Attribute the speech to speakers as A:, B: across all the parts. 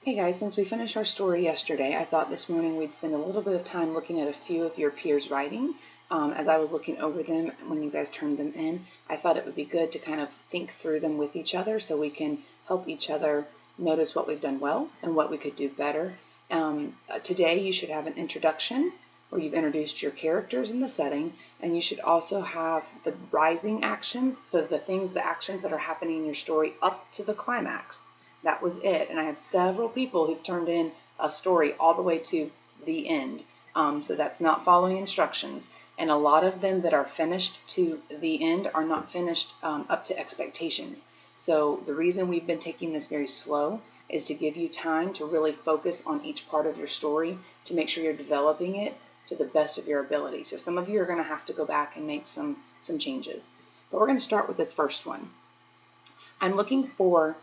A: Hey guys, since we finished our story yesterday, I thought this morning we'd spend a little bit of time looking at a few of your peers' writing. As I was looking over them when you guys turned them in, I thought it would be good to kind of think through them with each other so we can help each other notice what we've done well and what we could do better. Today you should have an introduction where you've introduced your characters in the setting, and you should also have the rising actions, so the actions that are happening in your story up to the climax. That was it. And I have several people who've turned in a story all the way to the end. So that's not following instructions. And a lot of them that are finished to the end are not finished up to expectations. So the reason we've been taking this very slow is to give you time to really focus on each part of your story to make sure you're developing it to the best of your ability. So some of you are going to have to go back and make some changes. But we're going to start with this first one. I'm looking for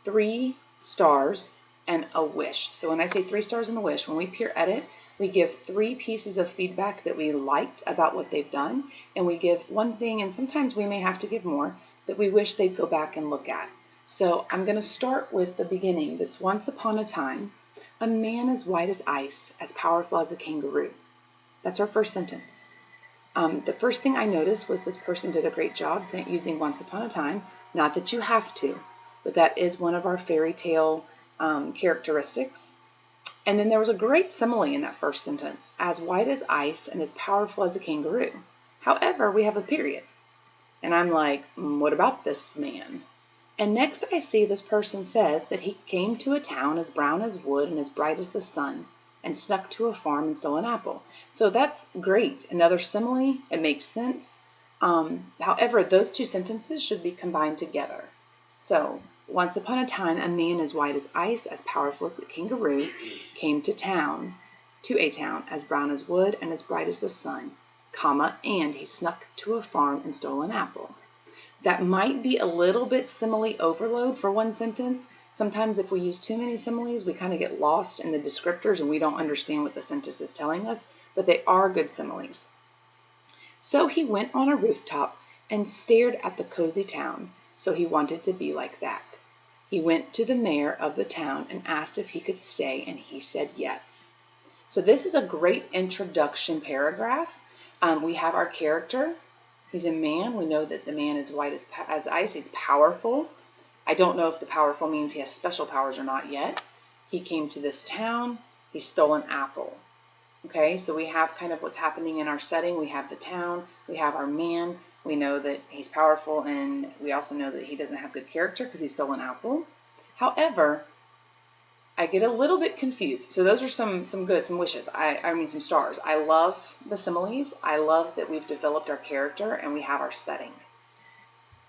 A: 3 stars and a wish. So when I say 3 stars and a wish, when we peer edit, we give 3 pieces of feedback that we liked about what they've done, and we give 1 thing, and sometimes we may have to give more, that we wish they'd go back and look at. So I'm going to start with the beginning. That's once upon a time, a man as white as ice, as powerful as a kangaroo. That's our first sentence. The first thing I noticed was this person did a great job using once upon a time. Not that you have to, but that is one of our fairy tale characteristics. And then there was a great simile in that first sentence, as white as ice and as powerful as a kangaroo. However, we have a period. And I'm like, what about this man? And next I see this person says that he came to a town as brown as wood and as bright as the sun, and snuck to a farm and stole an apple. So that's great. Another simile, it makes sense. However, those 2 sentences should be combined together. So, once upon a time, a man as white as ice, as powerful as a kangaroo, came to a town, as brown as wood and as bright as the sun, and he snuck to a farm and stole an apple. That might be a little bit simile overload for one sentence. Sometimes if we use too many similes, we kind of get lost in the descriptors and we don't understand what the sentence is telling us, but they are good similes. So he went on a rooftop and stared at the cozy town, so he wanted to be like that. He went to the mayor of the town and asked if he could stay, and he said yes. So this is a great introduction paragraph. We have our character. He's a man. We know that the man is white as ice. He's powerful. I don't know if the powerful means he has special powers or not yet. He came to this town. He stole an apple. Okay, so we have kind of what's happening in our setting. We have the town. We have our man. We know that he's powerful, and we also know that he doesn't have good character because he stole an apple. However, I get a little bit confused. So those are some wishes. I mean some stars. I love the similes. I love that we've developed our character and we have our setting.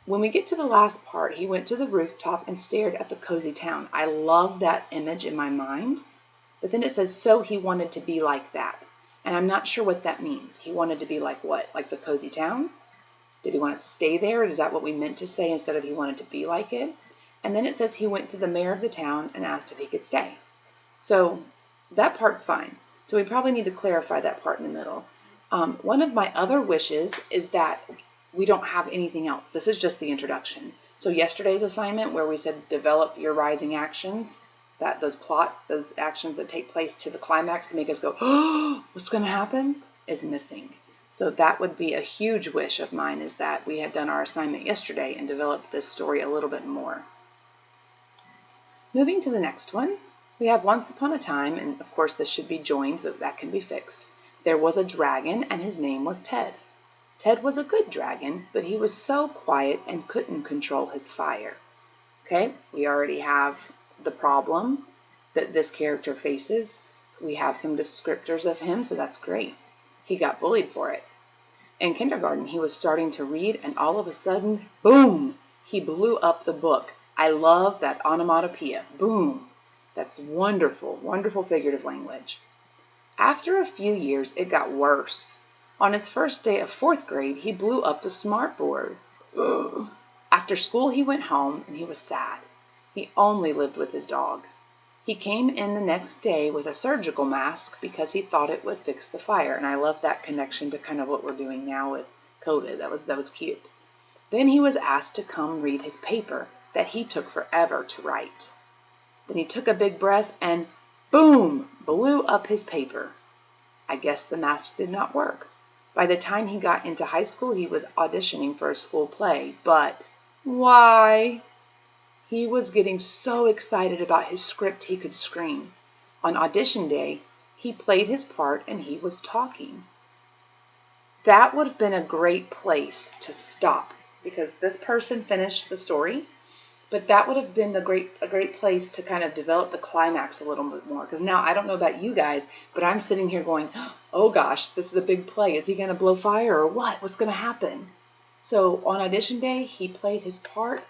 A: When we get to the last part, he went to the rooftop and stared at the cozy town. I love that image in my mind. But then it says, so he wanted to be like that. And I'm not sure what that means. He wanted to be like what? Like the cozy town? Did he want to stay there? Is that what we meant to say instead of he wanted to be like it? And then it says he went to the mayor of the town and asked if he could stay. So that part's fine. So we probably need to clarify that part in the middle. One of my other wishes is that we don't have anything else. This is just the introduction. So yesterday's assignment where we said develop your rising actions, that those plots, those actions that take place to the climax to make us go, oh, what's going to happen, is missing. So that would be a huge wish of mine, is that we had done our assignment yesterday and developed this story a little bit more. Moving to the next one, we have once upon a time, and of course this should be joined, but that can be fixed. There was a dragon and his name was Ted. Ted was a good dragon, but he was so quiet and couldn't control his fire. Okay, we already have the problem that this character faces. We have some descriptors of him, so that's great. He got bullied for it. In kindergarten, he was starting to read, and all of a sudden, boom, he blew up the book. I love that onomatopoeia, boom. That's wonderful, wonderful figurative language. After a few years, it got worse. On his first day of 4th grade, he blew up the smartboard. Ugh. After school, he went home, and he was sad. He only lived with his dog. He came in the next day with a surgical mask because he thought it would fix the fire. And I love that connection to kind of what we're doing now with COVID. That was cute. Then he was asked to come read his paper that he took forever to write. Then he took a big breath and boom, blew up his paper. I guess the mask did not work. By the time he got into high school, he was auditioning for a school play, but why? He was getting so excited about his script he could scream. On audition day, he played his part and he was talking. That would have been a great place to stop because this person finished the story, but that would have been a great place to kind of develop the climax a little bit more. Because now I don't know about you guys, but I'm sitting here going, oh gosh, this is a big play. Is he going to blow fire or what? What's going to happen? So on audition day, he played his part.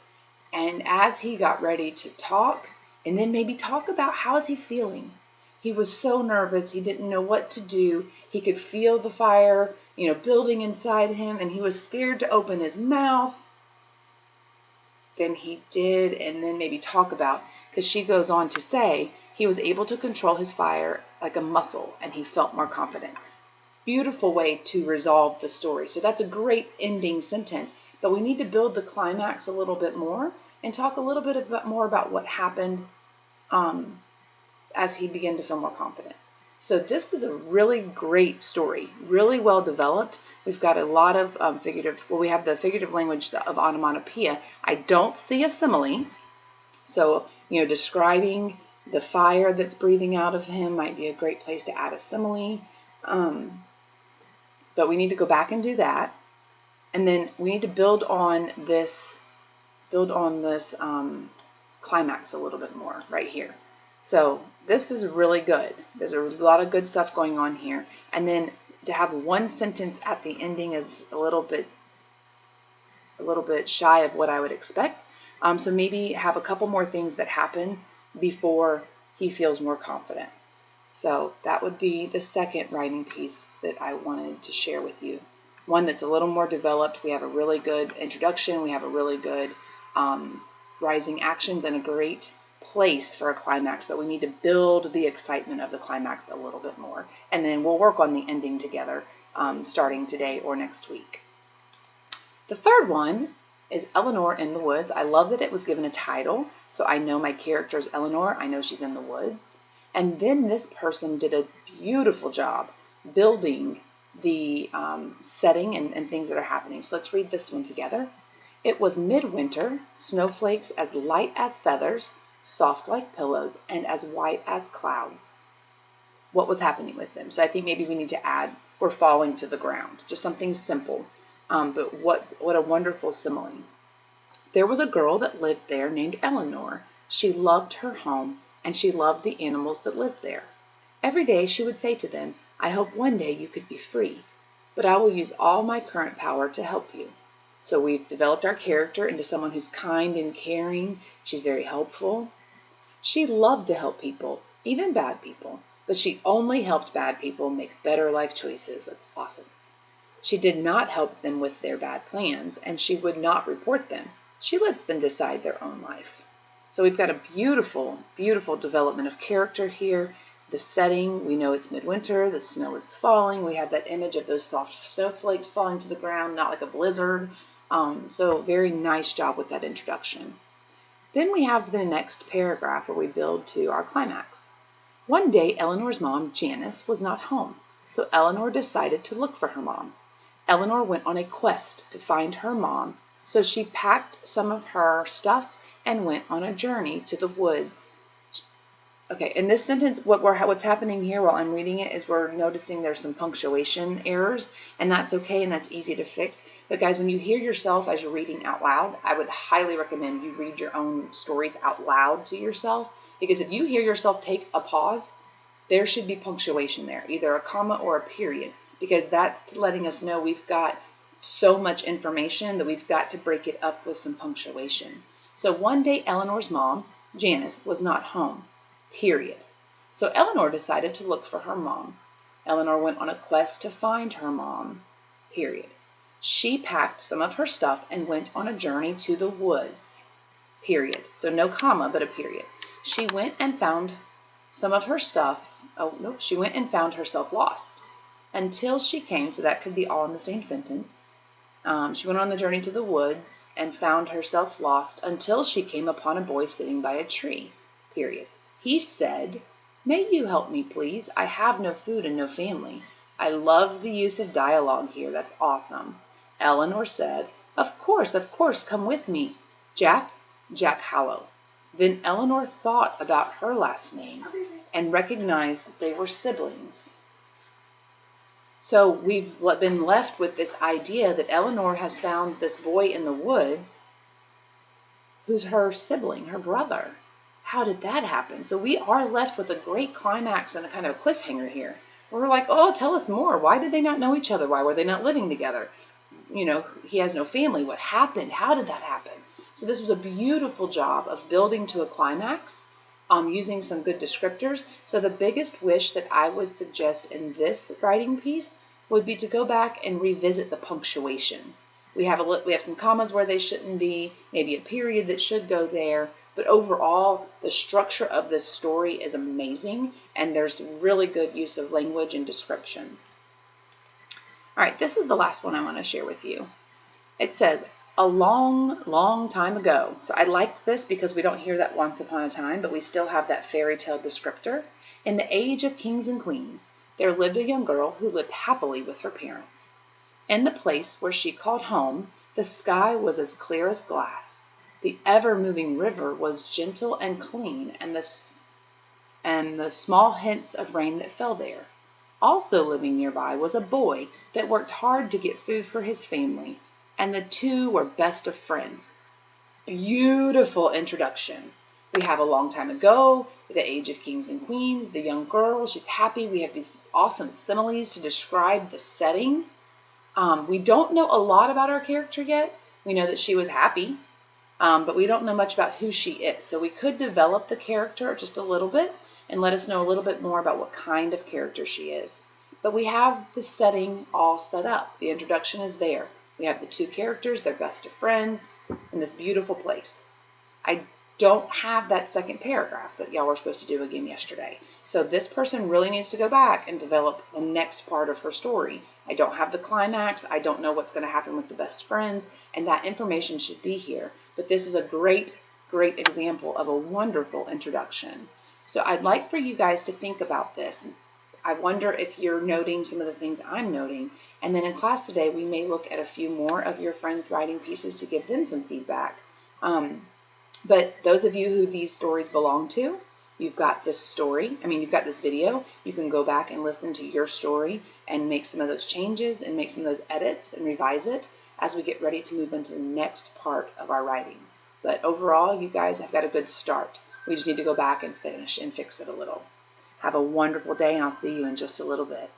A: And as he got ready to talk, and then maybe talk about how is he feeling, he was so nervous. He didn't know what to do. He could feel the fire, building inside him, and he was scared to open his mouth. Then he did, and then maybe talk about, because she goes on to say, he was able to control his fire like a muscle, and he felt more confident. Beautiful way to resolve the story. So that's a great ending sentence, but we need to build the climax a little bit more and talk a little bit more about what happened as he began to feel more confident. So this is a really great story, really well developed. We've got a lot of we have the figurative language of onomatopoeia. I don't see a simile. So, describing the fire that's breathing out of him might be a great place to add a simile. But we need to go back and do that. And then we need to build on this climax a little bit more right here. So this is really good. There's a lot of good stuff going on here. And then to have one sentence at the ending is a little bit shy of what I would expect. So maybe have a couple more things that happen before he feels more confident. So that would be the second writing piece that I wanted to share with you. One that's a little more developed. We have a really good introduction. We have a really good rising actions and a great place for a climax, but we need to build the excitement of the climax a little bit more. And then we'll work on the ending together starting today or next week. The third one is Eleanor in the Woods. I love that it was given a title, so I know my character is Eleanor. I know she's in the woods. And then this person did a beautiful job building the setting and things that are happening. So let's read this one together. It was midwinter, snowflakes as light as feathers, soft like pillows, and as white as clouds. What was happening with them? So I think maybe we need to add, we're falling to the ground. Just something simple. But what a wonderful simile. There was a girl that lived there named Eleanor. She loved her home, and she loved the animals that lived there. Every day she would say to them, I hope one day you could be free, but I will use all my current power to help you. So we've developed our character into someone who's kind and caring. She's very helpful. She loved to help people, even bad people, but she only helped bad people make better life choices. That's awesome. She did not help them with their bad plans, and she would not report them. She lets them decide their own life. So we've got a beautiful, beautiful development of character here. The setting, we know it's midwinter, the snow is falling. We have that image of those soft snowflakes falling to the ground, not like a blizzard. So very nice job with that introduction. Then we have the next paragraph where we build to our climax. One day, Eleanor's mom, Janice, was not home, so Eleanor decided to look for her mom. Eleanor went on a quest to find her mom, so she packed some of her stuff and went on a journey to the woods. Okay, in this sentence, what's happening here while I'm reading it is we're noticing there's some punctuation errors, and that's okay and that's easy to fix. But guys, when you hear yourself as you're reading out loud, I would highly recommend you read your own stories out loud to yourself, because if you hear yourself take a pause, there should be punctuation there, either a comma or a period, because that's letting us know we've got so much information that we've got to break it up with some punctuation. So one day, Eleanor's mom, Janice, was not home. Period. So Eleanor decided to look for her mom. Eleanor went on a quest to find her mom. Period. She packed some of her stuff and went on a journey to the woods. Period. So no comma, but a period. She went and found some of her stuff. Oh, no, she went and found herself lost until she came, so that could be all in the same sentence. She went on the journey to the woods and found herself lost until she came upon a boy sitting by a tree. period. He said, "May you help me, please? I have no food and no family." I love the use of dialogue here. That's awesome. Eleanor said, of course, come with me. Jack Hallow. Then Eleanor thought about her last name and recognized that they were siblings. So we've been left with this idea that Eleanor has found this boy in the woods who's her sibling, her brother. How did that happen? So we are left with a great climax and a kind of a cliffhanger here. We're like, oh, tell us more. Why did they not know each other? Why were they not living together? He has no family. What happened? How did that happen? So this was a beautiful job of building to a climax, using some good descriptors. So the biggest wish that I would suggest in this writing piece would be to go back and revisit the punctuation. We have some commas where they shouldn't be, maybe a period that should go there, but overall, the structure of this story is amazing, and there's really good use of language and description. All right, this is the last one I want to share with you. It says, a long, long time ago. So I liked this because we don't hear that once upon a time, but we still have that fairy tale descriptor. In the age of kings and queens, there lived a young girl who lived happily with her parents. In the place where she called home, the sky was as clear as glass. The ever-moving river was gentle and clean, and the small hints of rain that fell there. Also living nearby was a boy that worked hard to get food for his family, and the two were best of friends. Beautiful introduction. We have a long time ago, the age of kings and queens, the young girl, she's happy. We have these awesome similes to describe the setting. We don't know a lot about our character yet. We know that she was happy, but we don't know much about who she is. So we could develop the character just a little bit and let us know a little bit more about what kind of character she is. But we have the setting all set up. The introduction is there. We have the two characters, they're best of friends, in this beautiful place. I don't have that second paragraph that y'all were supposed to do again yesterday. So this person really needs to go back and develop the next part of her story. I don't have the climax. I don't know what's going to happen with the best friends, and that information should be here. But this is a great, great example of a wonderful introduction. So I'd like for you guys to think about this. I wonder if you're noting some of the things I'm noting. And then in class today, we may look at a few more of your friends' writing pieces to give them some feedback. But those of you who these stories belong to, you've got this story. You've got this video. You can go back and listen to your story and make some of those changes and make some of those edits and revise it as we get ready to move into the next part of our writing. But overall, you guys have got a good start. We just need to go back and finish and fix it a little. Have a wonderful day, and I'll see you in just a little bit.